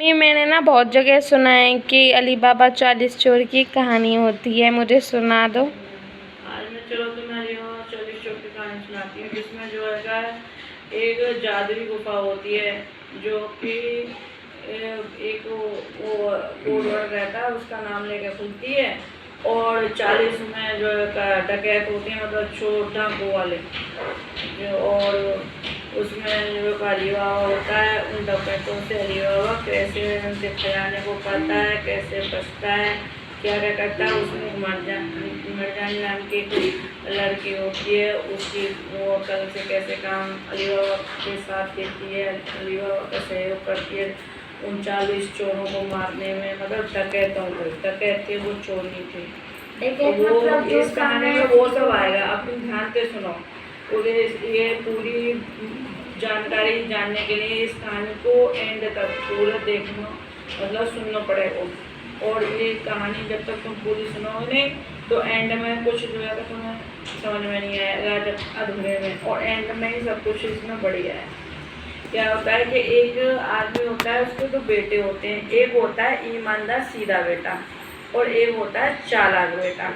ये मैंने ना बहुत जगह सुना है कि अली बाबा 40 चोर की कहानी होती है, मुझे सुना दो। आज मैं चलो तुम्हें अली बाबा 40 चोर की कहानी सुनाती हूँ, जिसमें जो है एक जादुई गुफा होती है जो कि एक वो कोड वर्ड रहता है, उसका नाम लेके खुलती है और 40 में जो है डकैत होती है, मतलब चोर डाकू वाले और उसमें जो अली बाबा होता है उन डकैतों से अली बाबा कैसे उनके खजाने को करता है, कैसे बचता है, क्या क्या करता है। उसमें मरजान नाम की कोई लड़की होती है, उसकी वो कल से कैसे काम अली बाबा के साथ देती है, अली बाबा का सहयोग करती है उन 40 चोरों को मारने में, मतलब डकैतों को। डकैत थे वो, चोर नहीं थे। तो वो मतलब इस कहानी में वो सब आएगा, अब तुम ध्यान से सुनो। ये पूरी जानकारी जानने के लिए इस कहानी को एंड तक पूरा देखना, मतलब सुनना पड़ेगा। और ये कहानी जब तक तुम पूरी सुनोगे नहीं तो एंड में कुछ जो है तुम्हें समझ में नहीं आएगा, जब अधूरे में। और एंड में ही सब कुछ इसमें बढ़िया है। क्या होता है कि एक आदमी होता है, उसके दो बेटे होते हैं। एक होता है ईमानदार सीधा बेटा और एक होता है चालाक बेटा।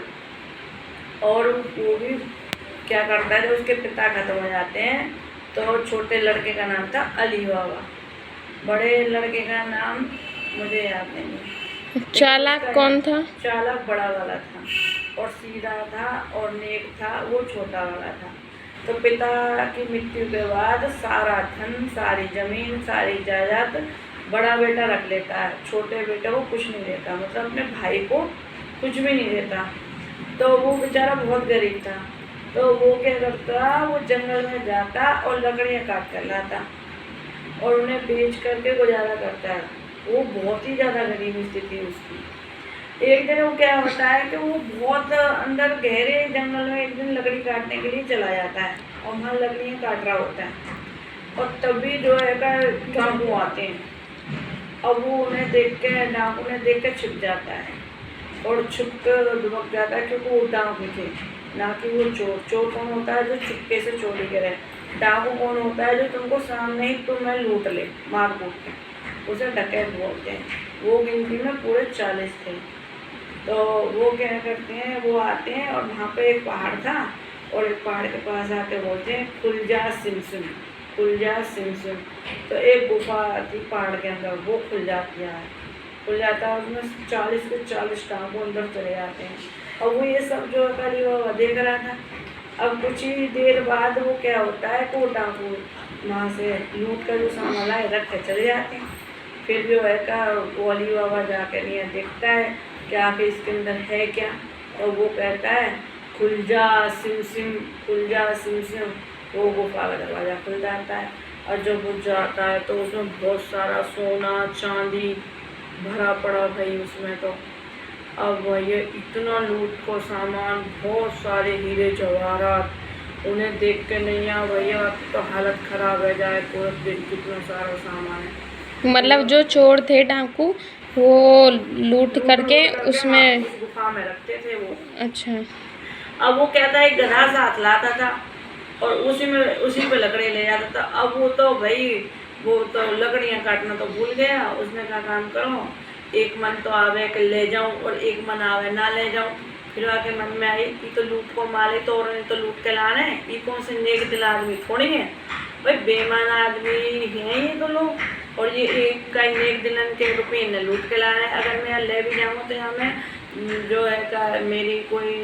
और वो भी क्या करता है, जब उसके पिता खत्म हो जाते हैं तो छोटे लड़के का नाम था अली बाबा, बड़े लड़के का नाम मुझे याद नहीं। चालाक कौन था? चालाक बड़ा वाला था और सीधा था और नेक था वो छोटा वाला था। तो पिता की मृत्यु के बाद सारा धन, सारी जमीन, सारी जायदाद बड़ा बेटा रख लेता है, छोटे बेटे को कुछ नहीं देता, मतलब अपने भाई को कुछ भी नहीं देता। तो वो बेचारा बहुत गरीब था, तो वो क्या करता, वो जंगल में जाता और लकड़ियाँ काट कर लाता और उन्हें बेच करके गुजारा करता है। वो बहुत ही ज़्यादा गरीब स्थिति उसकी। एक दिन वो क्या होता है कि वो बहुत अंदर गहरे जंगल में एक दिन लकड़ी काटने के लिए चला जाता है और वहाँ लकड़ियाँ काट रहा होता है और तभी जो है डाकू आते हैं। अब वो उन्हें देख के, डाकू ने देख के छिप जाता है और छुप कर दुबक जाता है, क्योंकि वो डाकू थे ना कि वो चोर। चोर कौन होता है, जो चुपके से चोरी करे। डाकू कौन होता है, जो तुमको सामने ही तुम्हें लूट ले, मार कूट के, उसे डकैत बोलते हैं। वो गिनती में पूरे 40 थे। तो वो क्या करते हैं, वो आते हैं और वहाँ पे एक पहाड़ था और एक पहाड़ के पास आके बोलते हैं खुल जा सिमसिम, खुल जा सिमसिम। तो एक गुफा थी पहाड़ के अंदर, वो खुल जाती है, खुल जाता है, उसमें 40 के 40 डाकू अंदर चले जाते हैं। और वो ये सब जो अली बाबा देख रहा था। अब कुछ ही देर बाद वो क्या होता है, वो डाकू वहाँ से लूट कर जो सामान लाए रख के चले जाते हैं। फिर जो है वो अली बाबा जाकर नहीं देखता है कि आखिर इसके अंदर है क्या। और वो कहता है खुल जा सिम सिम, खुल जा सिम सिम। वो गुफा का दरवाज़ा खुल जाता है और जब वो जाता है तो उसमें बहुत सारा सोना चांदी भरा पड़ा भाई उसमें। तो अब ये इतना लूट को सामान, बहुत सारे हीरे जवाहरात, उन्हें देख के नहीं आ भैया तो हालत ख़राब रह जाए पूरे दिन, कितना सारा सामान है। मतलब जो चोर थे डाकू वो लूट करके उसमें उस गुफा में रखते थे वो। अच्छा। अब वो कहता है एक गधा साथ लाता था और उसी पे लकड़ी ले जाता था। अब वो तो भाई वो तो लकड़ियाँ काटना तो भूल गया। उसने कहा काम करो, एक मन तो आवे कि ले जाऊं और एक मन आवे ना ले जाऊं। फिर आके मन में आई कि तो लूट को मारे तो और तो लूट के लाने, ये कौन से नेक दिल आदमी थोड़ी है भाई, बेईमान आदमी हैं ये तो लोग। और ये एक का नेक दिलन के रुपये ने लूट के लाने, अगर मैं ले भी जाऊँ तो यहाँ में जो है मेरी कोई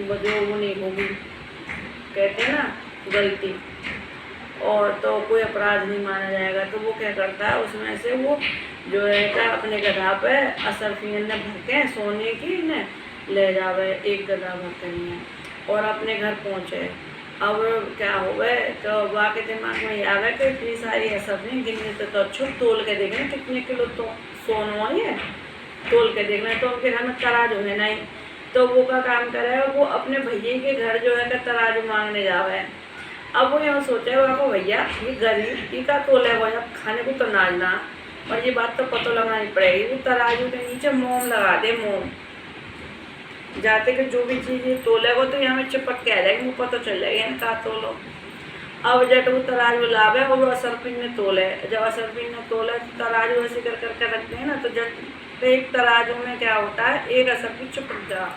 वजह वो नहीं होगी, कहते हैं ना गलती, और तो कोई अपराध नहीं माना जाएगा। तो वो क्या करता है, उसमें से वो जो है अपने गधा पे असरफियन ने भर के सोने की ने ले जावे, एक गधा भर के नहीं और अपने घर पहुँचे। अब क्या हो गए तो वाके दिमाग में आ गया कि इतनी सारी असरफियन गिनने तो अच्छो तोल के देख लें कितने किलो तो सोना है, तोल के देख लें। तो उनके घर में तराजू है नहीं, तो वो का काम करे, वो अपने भैया के घर जो है तराजू मांगने जावे। अब वो यहाँ सोचे वो भैया ये गरीब का तोले वो अब खाने को तो नाजना, और ये बात तो पता लगानी पड़ेगी। वो तराजू के नीचे मोम लगा दे, मोम जाते कि जो भी चीज़ ये तोले वो तो यहाँ में चिपक के आ जाएगी, वो पता चल जाएगा इनका तोलो। अब जब वो तराजू लावे और वो असरपिन में तोले, जब असरपिन में तोले तो तराजू ऐसे कर करके रखते हैं ना, तो जब एक तराजू में क्या होता है, एक असरपिन चुपक जा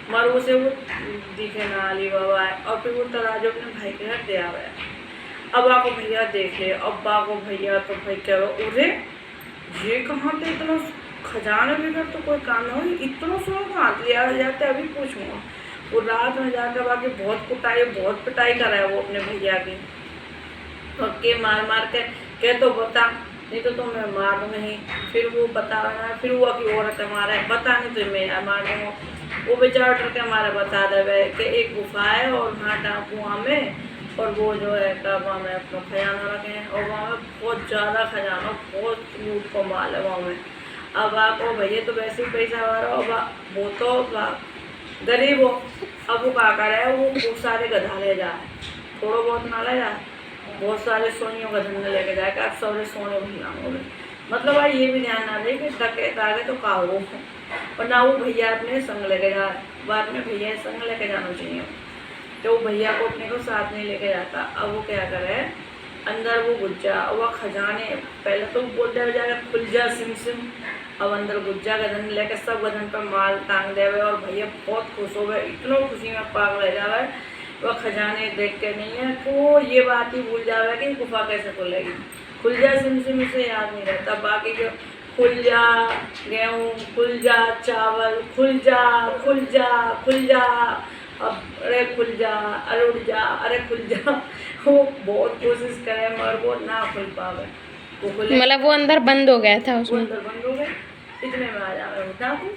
मरू से वो दिखे ना अली बाबा है, और फिर वो तराजू अपने भाई के घर दे आवे। अब आपको भैया देख ले, अब आपको भैया तो भाई कह रहे उरे ये कहाँ थे इतना खजाना बिगड़, तो कोई काम ना हो, इतना सोना कहाँ लिया जाते, अभी पूछूंगा। वो रात में जाकर बाकी बहुत पिटाई करा है वो अपने भैया की, और के मार के कह तो बता, नहीं तो मैं मार दूँ नहीं। फिर वो बता रहा है, फिर वो की औरत मारा है, बता नहीं तो मैं मार दूँगा। वो बेचारा डर के हमारा बता दे कि एक गुफा है और वहाँ डाकू वहाँ में, और वो जो है कब वहाँ में अपना खजाना रखे हैं, और वहाँ में बहुत ज़्यादा खजाना, बहुत लूट को माल है वहाँ में। अब आपको भैया तो वैसे ही पैसा वाला हो, वो तो गरीब हो, अब वो क्या करे, वो खूब सारे गधा ले जाए, थोड़ा बहुत ना ले जाए, बहुत सारे सोनियों का धंधा लेके जाए कि आप सारे सोने भैया हो गए। मतलब भाई ये भी ध्यान ना दे कि डकैत आगे तो का हो, और ना वो भैया अपने संग लेके जाए, बाद में भैया संग लेके जाना चाहिए, तो वो भैया को अपने को साथ नहीं लेके जाता। अब वो क्या करे, अंदर वो गुज्जा वह खजाने, पहले तो बोलते हुए जाएगा खुल जा सिम सिम, अब अंदर गुज्जा गधन लेके सब गधन पर माल टांग दे, और भैया बहुत खुश हो गए, इतना खुशी में पागल रह जावे, वह खजाने देख के नहीं है तो ये बात ही भूल जावे कि गुफा कैसे खुलेगी। खुल जा सिम सिम से याद नहीं रहता, बाकी जो खुल जा गेहूँ, खुल जा चावल, खुल जा खुल जा खुल जा, अब अरे खुल जा, अरे उठ जा, अरे खुल जा। वो बहुत कोशिश करे मगर वो ना खुल पावे, वो खुले मतलब वो अंदर बंद हो गया था वो उसमें। अंदर बंद हो गए, इतने में आ जावे वो डाकू।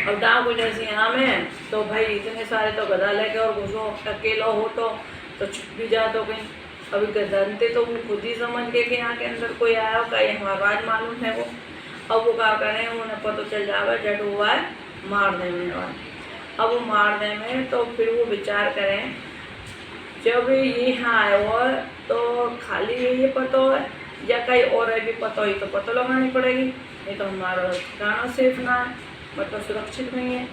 अब डाकू जैसे यहाँ में तो भाई इतने सारे तो गधा लेके और घुसो, अकेला हो तो छुप भी जा तो कहीं। अभी गधनते तो वो खुद ही समझ के कि यहाँ के अंदर कोई आया हो, कहीं हमारा राज मालूम है वो। अब वो क्या करें, उन्हें पता चल जावे जट हुआ है मार देने वाले। अब वो मार दे में तो फिर वो विचार करें, जब ये यहाँ आए हो तो खाली ये पता है या कहीं और है भी पता ही तो पता लगानी पड़ेगी, नहीं तो हमारा ठिकाना सेफ ना है, मतलब सुरक्षित नहीं है।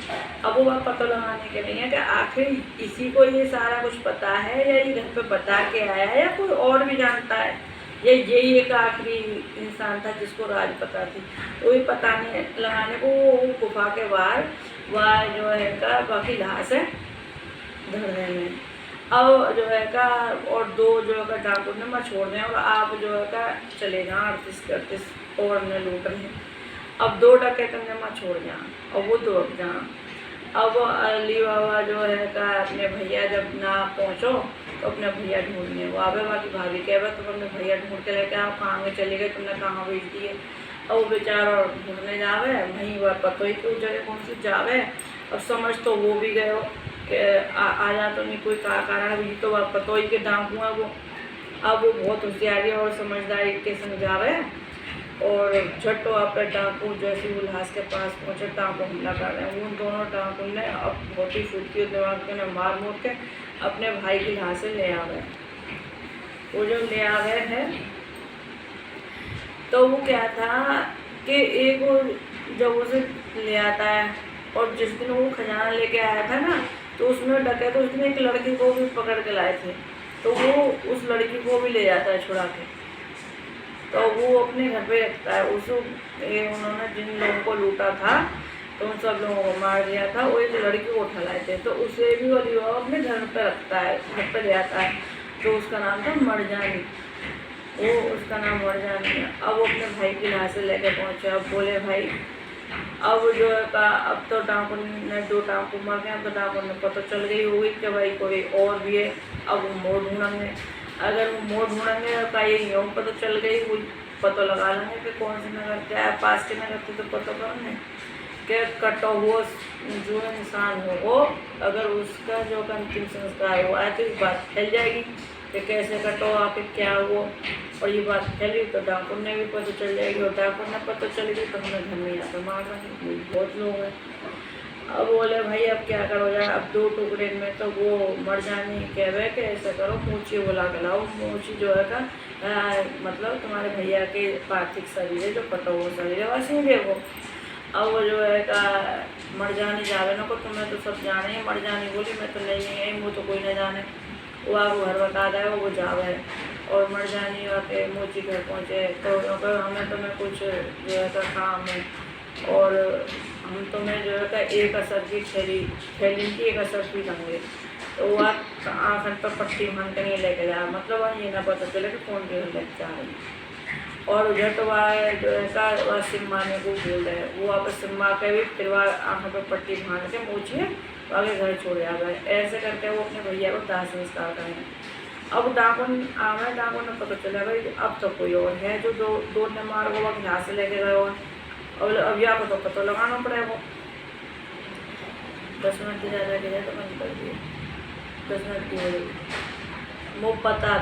अब वो बात पता लगाने के नहीं है कि आखिर इसी को ये सारा कुछ पता है या ये घर पे बता के आया है या कोई और भी जानता है, या यही एक आखिरी इंसान था जिसको राज पता थी। तो ये पता नहीं लगाने को वो गुफा के बाहर वह जो है का बाकी लाश है धरने में। अब जो है का और दो जो है का डाकू ने मैं छोड़ दें, और आप जो है का चले जाए 38 और ने लूट रहे। अब 2 डकैत ने मैं छोड़ जाए और वो दौड़ जाए। अब अली बाबा जो है का अपने भैया जब ना पहुँचो तो अपने भैया ढूंढने वो आवे, बाकी भाभी कह तो अपने भैया ढूंढ के लेके आओ, कहाँ में चले गए, तुमने कहाँ भेज दिए। अब वो बेचारा ढूंढने जावे, वहीं वह पतो ही तो जगह कौन सी जावे। अब समझ तो वो भी गए हो कि आ जा तो नहीं कोई कारण भी तो वह पतो ही के डाकू है वो। अब वो बहुत होशियारी और समझदारी के समझावे, और झट्टो आप डाकू जैसे वो लाश के पास पहुँचे डाकू हमला कर रहे हैं। उन दोनों डाकू ने अब बहुत ही फुर्ती और दिमाग के ने मार मोड़ के अपने भाई की लाश से ले आ गए। वो जो ले आ गए हैं तो वो क्या था कि एक वो जब उसे ले आता है, और जिस दिन वो खजाना लेके आया था ना तो उसमें डके तो उसने एक लड़की को भी पकड़ के लाए थे, तो वो उस लड़की को भी ले जाता है छुड़ा के, तो वो अपने घर पे रखता है। उन्होंने जिन लोगों को लूटा था तो उन सब लोगों को मार दिया था, वो एक लड़की को उठा लाए थे, तो उसे भी अली बाबा अपने घर पे रखता है, घर पे ले आता है। तो उसका नाम था मरजानी, वो उसका नाम मरजानी है। अब वो अपने भाई की लाश से लेके पहुँचे। अब बोले भाई अब जो है का अब तो डाकू ने 2 डाकू मर गए, अब तो डाकू ने पता चल गई होगी कि भाई कोई और भी है। अब वो मोड़ ढूंढेंगे, अगर वो मोड़ ढूंढेंगे का ये यूँ पता चल गई, वो पता लगा लेंगे कि कौन से नगर क्या है, पास के नगर तो पता करेंगे कि कटा हुआ जो इंसान हो वो अगर उसका जो अंतिम संस्कार हुआ है तो ये बात फैल जाएगी कि कैसे कटो आके क्या हुआ, और ये बात फैली तो डाकू ने भी पता चल जाएगी, और डाकू ने पता चल गई तो हमें घर में यहाँ पर मार रहे बहुत लोग हैं। अब बोले भाई अब क्या करो यार, अब 2 टुकड़े में तो वो मर जाने कह रहे कि ऐसा करो मूची बुला के लाओ, मूची जो है का मतलब तुम्हारे भैया के पार्थिव शरीर है जो पटा हुआ शरीर है वैसे ही देखो। अब वो जो है का मर जाने जावे ना को तुम्हें तो सब जाने, मर जाने बोली मैं तो नहीं है वो तो कोई ना जाने। वो आपको घर बता रहा है वो जावे और मर जानी वाके मोची घर पहुँचे तो हमें तुम्हें कुछ जो है काम है और हम तुम्हें जो है एक असर की थैली की एक असर की देंगे तो वो आँखन पर पट्टी बांध के नहीं लेके जा मतलब ये ना पता चले कि कौन के लेके जा रही और उधर तो वह जो है वह सिम्मा ने को बोल रहे हैं वो वापस सिम्मा के भी फिर वह आँखों पर पट्टी बांध के मूछिए आगे घर छोड़ आ गए ऐसे करके वो अपने भैया को दाह संस्कार करें। अब डाकुन आवे डाकुन ने पता चला भाई अब तो कोई और है जो दो ने मार को वक्त यहाँ से लेके गए और अब या को तो पता लगाना पड़ेगा। 10 मिनट की ज़्यादा के तो बंद कर दिए 10 मिनट की हो गई वो पता